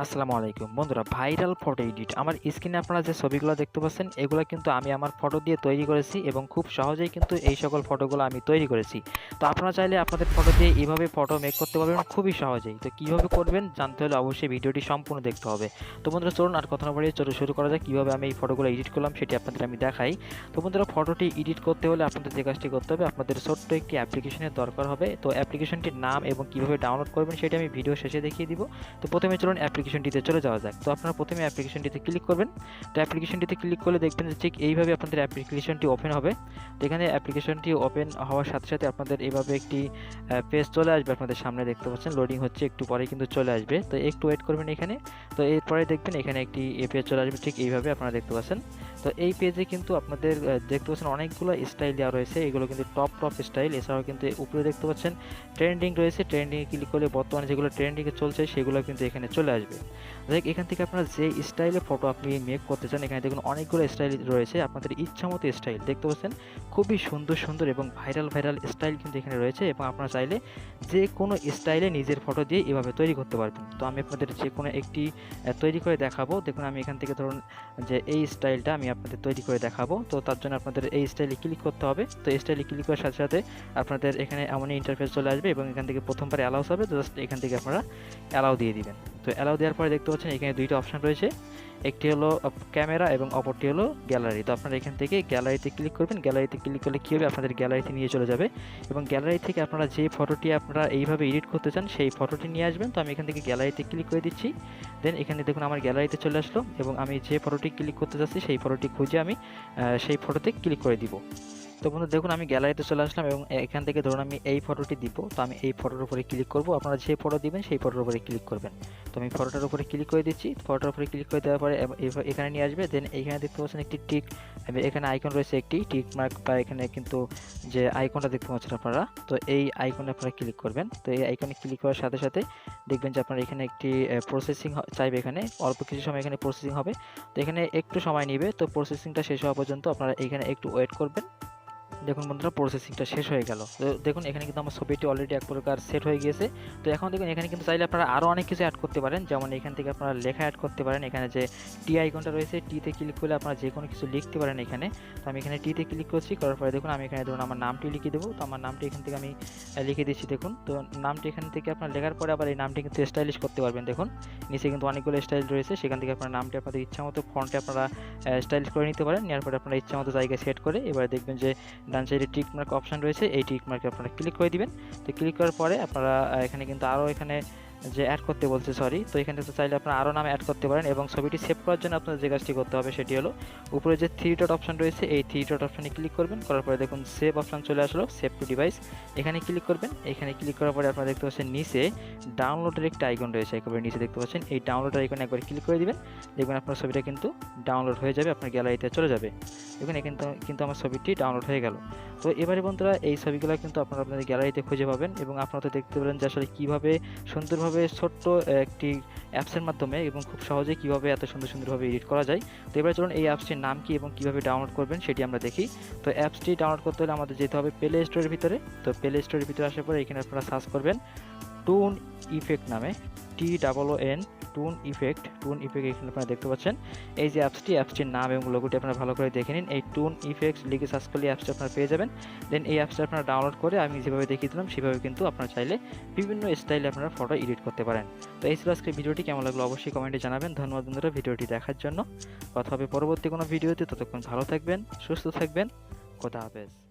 আসসালামু আলাইকুম বন্ধুরা, ভাইরাল ফটো এডিট আমার স্ক্রিনে আপনারা যে ছবিগুলো দেখতে পাচ্ছেন এগুলো কিন্তু আমি আমার ফটো দিয়ে তৈরি করেছি এবং খুব সহজেই কিন্তু এই সকল ফটোগুলো আমি তৈরি করেছি। তো আপনারা চাইলে আপনাদের ফটো দিয়ে এইভাবে ফটো মেক করতে পারবেন খুবই সহজেই। তো কীভাবে করবেন জানতে হলে অবশ্যই ভিডিওটি সম্পূর্ণ দেখতে হবে। তো বন্ধুরা চলুন আর কথা না বাড়িয়ে চলো শুরু করা যাক কীভাবে আমি এই ফটোগুলো এডিট করলাম সেটি আপনাদের আমি দেখাই। তো বন্ধুরা ফটোটি এডিট করতে হলে আপনাদের যে কাজটি করতে হবে, আপনাদের ছোট্ট একটি অ্যাপ্লিকেশনের দরকার হবে। তো অ্যাপ্লিকেশনটির নাম এবং কীভাবে ডাউনলোড করবেন সেটি আমি ভিডিও শেষে দেখিয়ে দিব। তো প্রথমে চলুন অ্যাপ্লিকেশনটিতে চলে যাওয়া যাক। তো আপনারা প্রথমে অ্যাপ্লিকেশনটিতে ক্লিক করবেন। তো অ্যাপ্লিকেশনটিতে ক্লিক করলে দেখবেন যে ঠিক এইভাবে আপনাদের অ্যাপ্লিকেশনটি ওপেন হবে। তো এখানে অ্যাপ্লিকেশনটি ওপেন হওয়ার সাথে সাথে আপনাদের এইভাবে একটি পেজ চলে আসবে আপনাদের সামনে, দেখতে পাচ্ছেন লোডিং হচ্ছে, একটু পরে কিন্তু চলে আসবে। তো একটু ওয়েট করবেন এখানে। তো এরপরে দেখবেন এখানে একটি পেজ চলে আসবে ঠিক এইভাবে আপনারা দেখতে পাচ্ছেন। তো এই পেজে কিন্তু আপনাদের দেখতে পাচ্ছেন অনেকগুলো স্টাইল দেওয়া রয়েছে, এগুলো কিন্তু টপ স্টাইল। এছাড়াও কিন্তু উপরে দেখতে পাচ্ছেন ট্রেন্ডিং রয়েছে, ট্রেন্ডিংয়ে ক্লিক করলে বর্তমানে যেগুলো ট্রেন্ডিংয়ে চলছে সেগুলো কিন্তু এখানে চলে আসবে। দেখ এখান থেকে আপনারা যে স্টাইলে ফটো আপনি মেক করতে চান, এখানে দেখুন অনেকগুলো স্টাইল রয়েছে, আপনাদের ইচ্ছা মতো স্টাইল দেখতে পাচ্ছেন। খুবই সুন্দর সুন্দর এবং ভাইরাল স্টাইল কিন্তু এখানে রয়েছে এবং আপনারা চাইলে যে কোনো স্টাইলে নিজের ফটো দিয়ে এভাবে তৈরি করতে পারবেন। তো আমি আপনাদের যে কোনো একটি তৈরি করে দেখাবো। দেখুন আমি এখান থেকে ধরুন যে এই স্টাইলটা আমি আপনাদের তৈরি করে দেখাবো। তো তার জন্য আপনাদের এই স্টাইলে ক্লিক করতে হবে। তো এই স্টাইলে ক্লিক করার সাথে সাথে আপনাদের এখানে এমনই ইন্টারফেস চলে আসবে এবং এখান থেকে প্রথমবার অ্যালাউস হবে। জাস্ট এখান থেকে আপনারা অ্যালাউ দিয়ে দিবেন। তো অ্যালাউ দেওয়ার পরে দেখতে পাচ্ছেন এখানে দুইটা অপশন রয়েছে, একটি হলো ক্যামেরা এবং অপরটি হলো গ্যালারি। তো আপনারা এখান থেকে গ্যালারিতে ক্লিক করবেন। গ্যালারিতে ক্লিক করলে কী হবে, আপনাদের গ্যালারিতে নিয়ে চলে যাবে এবং গ্যালারি থেকে আপনারা যে ফটোটি আপনারা এইভাবে এডিট করতে চান সেই ফটোটি নিয়ে আসবেন। তো আমি এখান থেকে গ্যালারিতে ক্লিক করে দিচ্ছি। দেন এখানে দেখুন আমার গ্যালারিতে চলে আসলো এবং আমি যে ফটোটি ক্লিক করতে চাচ্ছি সেই ফটোটি খুঁজে আমি সেই ফটোতে ক্লিক করে দিব। তো বন্ধু দেখুন আমি গ্যালারিতে চলে আসলাম এবং এখান থেকে ধরুন আমি এই ফটোটি দিব। তো আমি এই ফটোর উপরে ক্লিক করব, আপনারা যে ফটো দিবেন সেই ফটোর উপরে ক্লিক করবেন। তো আমি ফটোটার উপরে ক্লিক করে দিচ্ছি। ফটোর উপরে ক্লিক করে দেওয়ার পরে এখানে নিয়ে আসবে। দেন এখানে দেখতে পাচ্ছেন একটি টিক, এখানে আইকন রয়েছে একটি টিক মার্ক, বা এখানে কিন্তু যে আইকনটা দেখতে পাচ্ছেন আপনারা, তো এই আইকনে আপনারা ক্লিক করবেন। তো এই আইকনে ক্লিক করার সাথে সাথে দেখবেন যে আপনার এখানে একটি প্রসেসিং চাইবে, এখানে অল্প কিছু সময় এখানে প্রসেসিং হবে। তো এখানে একটু সময় নেবে। তো প্রসেসিংটা শেষ হওয়া পর্যন্ত আপনারা এখানে একটু ওয়েট করবেন। দেখুন বন্ধুরা প্রসেসিংটা শেষ হয়ে গেল। তো দেখুন এখানে কিন্তু আমার ছবিটি অলরেডি এক প্রকার সেট হয়ে গিয়েছে। তো এখন দেখুন এখানে কিন্তু চাইলে আপনারা আরও অনেক কিছু অ্যাড করতে পারেন, যেমন এখান থেকে আপনারা লেখা অ্যাড করতে পারেন। এখানে যে টি আইকনটা রয়েছে, টিতে ক্লিক করলে আপনারা যে কোনো কিছু লিখতে পারেন এখানে। তো আমি এখানে টিতে ক্লিক করছি, করার পরে দেখুন আমি এখানে ধরুন আমার নামটি লিখে দেবো। তো আমার নামটি এখান থেকে আমি লিখে দিচ্ছি। দেখুন তো নামটি এখান থেকে আপনার লেখার পরে আবার এই নামটি কিন্তু স্টাইলিশ করতে পারবেন। দেখুন নিচে কিন্তু অনেকগুলো স্টাইল রয়েছে, সেখান থেকে আপনার নামটি আপনাদের ইচ্ছা মতো ফন্টে আপনারা স্টাইলিশ করে নিতে পারেন। নেওয়ার পরে আপনারা ইচ্ছা মতো জায়গায় সেট করে এবারে দেখবেন যে ডান সাইডে টিক মার্ক অপশন রয়েছে, এই টিক মার্কে আপনারা ক্লিক করে দিবেন। তো ক্লিক করার পরে আপনারা এখানে কিন্তু আরও এখানে যে অ্যাড করতে বলছে, সরি, তো এখানে তো চাইলে আপনারা আরও নাম অ্যাড করতে পারেন। এবং ছবিটি সেভ করার জন্য আপনাদের যে কাজটি করতে হবে সেটি হলো উপরে যে থ্রি ডট অপশন রয়েছে, এই থ্রি ডট অপশনে ক্লিক করবেন। করার পরে দেখুন সেভ অপশন চলে আসলো, সেভ টু ডিভাইস, এখানে ক্লিক করবেন। এখানে ক্লিক করার পরে আপনারা দেখতে পাচ্ছেন নিচে ডাউনলোডের একটা আইকন রয়েছে, একেবারে নিচে দেখতে পাচ্ছেন এই ডাউনলোডের আইকনে একবার ক্লিক করে দিবেন। দেখবেন আপনার ছবিটা কিন্তু ডাউনলোড হয়ে যাবে, আপনার গ্যালারিতে চলে যাবে। দেখুন কিন্তু আমার ছবিটি ডাউনলোড হয়ে গেল। তো এবারে বন্ধুরা এই ছবিগুলো কিন্তু আপনারা আপনাদের গ্যালারিতে খুঁজে পাবেন এবং আপনারা তো দেখতে পেলেন যে আসলে কীভাবে সুন্দরভাবে ছোট্ট একটি অ্যাপসের মাধ্যমে এবং খুব সহজে কীভাবে এত সুন্দরভাবে এডিট করা যায়। তো এবার চলুন এই অ্যাপসটির নাম কি এবং কীভাবে ডাউনলোড করবেন সেটি আমরা দেখি। তো অ্যাপসটি ডাউনলোড করতে হলে আমাদের যেতে হবে প্লে স্টোরের ভিতরে। তো প্লে স্টোরের ভিতরে আসার পরে এখানে আপনারা সার্চ করবেন টুন ইফেক্ট নামে, TOON টুন ইফেক্ট এখানে আপনারা দেখতে পাচ্ছেন এই যে অ্যাপসটির নাম এবং লোগোটি আপনারা ভালো করে দেখে নিন। এই টুন ইফেক্ট লিখে সার্চ করলে অ্যাপসটা আপনারা পেয়ে যাবেন। দেন এই অ্যাপসটা আপনারা ডাউনলোড করে আমি যেভাবে দেখিয়ে দিলাম সেভাবে কিন্তু আপনারা চাইলে বিভিন্ন স্টাইলে আপনারা ফটো এডিট করতে পারেন। তো এই ছিল আজকে ভিডিওটি, কেমন লাগলো অবশ্যই কমেন্টে জানাবেন। ধন্যবাদ বন্ধুরা ভিডিওটি দেখার জন্য। কথা হবে পরবর্তী কোনো ভিডিওতে, ততক্ষণ ভালো থাকবেন, সুস্থ থাকবেন, খোদা হাফেজ।